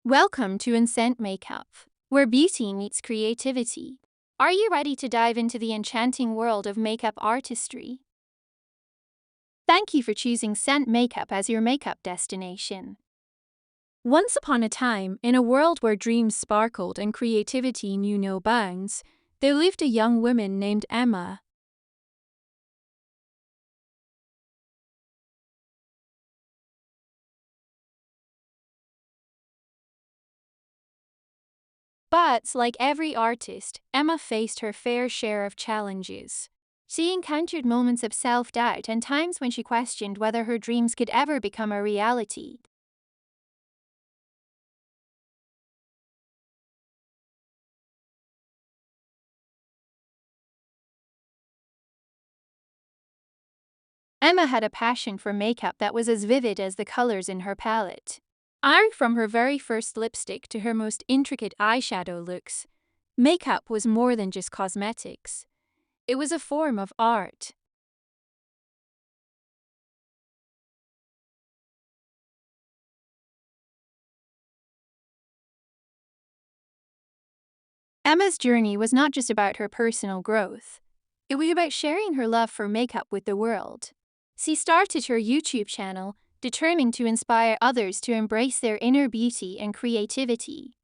Welcome to Instant Makeup, where beauty meets creativity. Are you ready to dive into the enchanting world of makeup artistry? Thank you for choosing Scent Makeup as your makeup destination. Once upon a time, in a world where dreams sparkled and creativity knew no bounds, there lived a young woman named Emma. But, like every artist, Emma faced her fair share of challenges. She encountered moments of self-doubt and times when she questioned whether her dreams could ever become a reality. Emma had a passion for makeup that was as vivid as the colors in her palette. From her very first lipstick to her most intricate eyeshadow looks, makeup was more than just cosmetics. It was a form of art. Emma's journey was not just about her personal growth. It was about sharing her love for makeup with the world. She started her YouTube channel, determined to inspire others to embrace their inner beauty and creativity.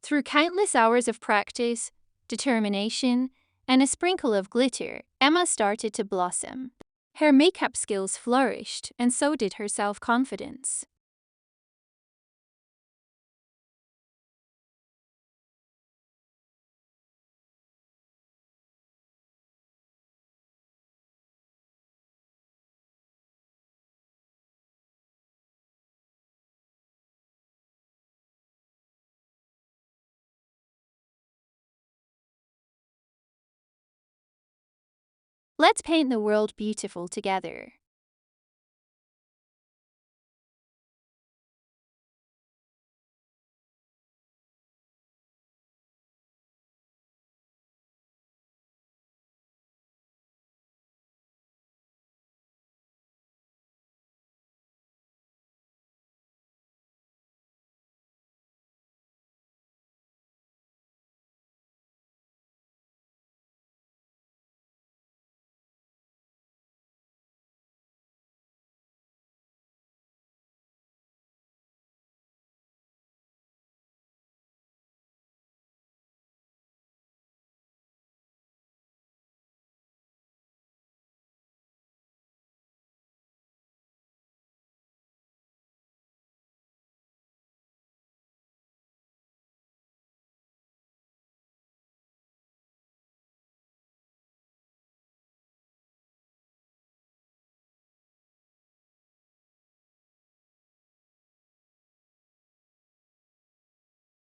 Through countless hours of practice, determination, and a sprinkle of glitter, Emma started to blossom. Her makeup skills flourished, and so did her self-confidence. Let's paint the world beautiful together.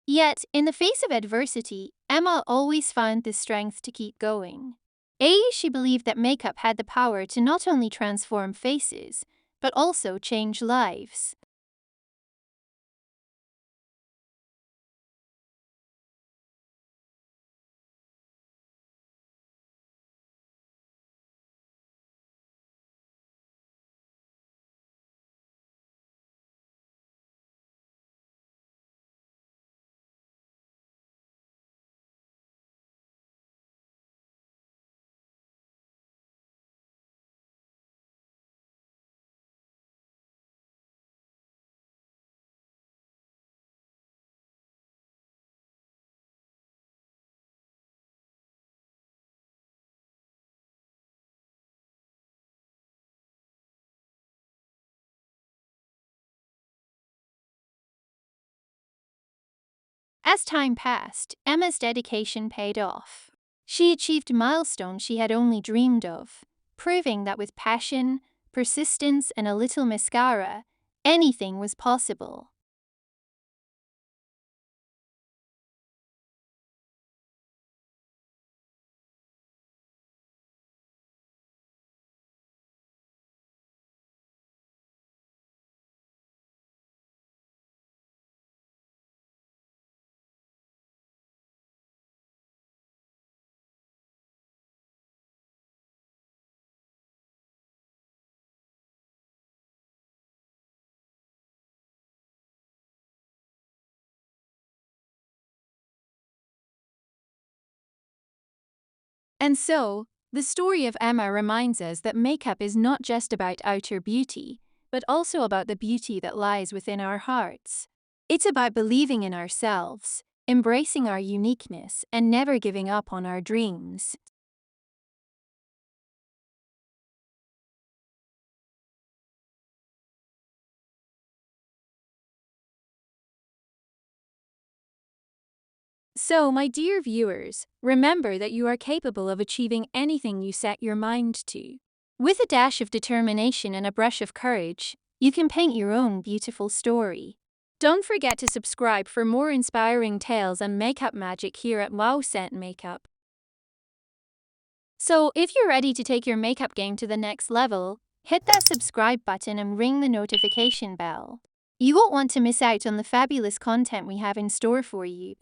Yet, in the face of adversity, Emma always found the strength to keep going. She believed that makeup had the power to not only transform faces, but also change lives. As time passed, Emma's dedication paid off. She achieved milestones she had only dreamed of, proving that with passion, persistence, and a little mascara, anything was possible. And so, the story of Emma reminds us that makeup is not just about outer beauty, but also about the beauty that lies within our hearts. It's about believing in ourselves, embracing our uniqueness, and never giving up on our dreams. So, my dear viewers, remember that you are capable of achieving anything you set your mind to. With a dash of determination and a brush of courage, you can paint your own beautiful story. Don't forget to subscribe for more inspiring tales and makeup magic here at Wow Scent Makeup. So, if you're ready to take your makeup game to the next level, hit that subscribe button and ring the notification bell. You won't want to miss out on the fabulous content we have in store for you.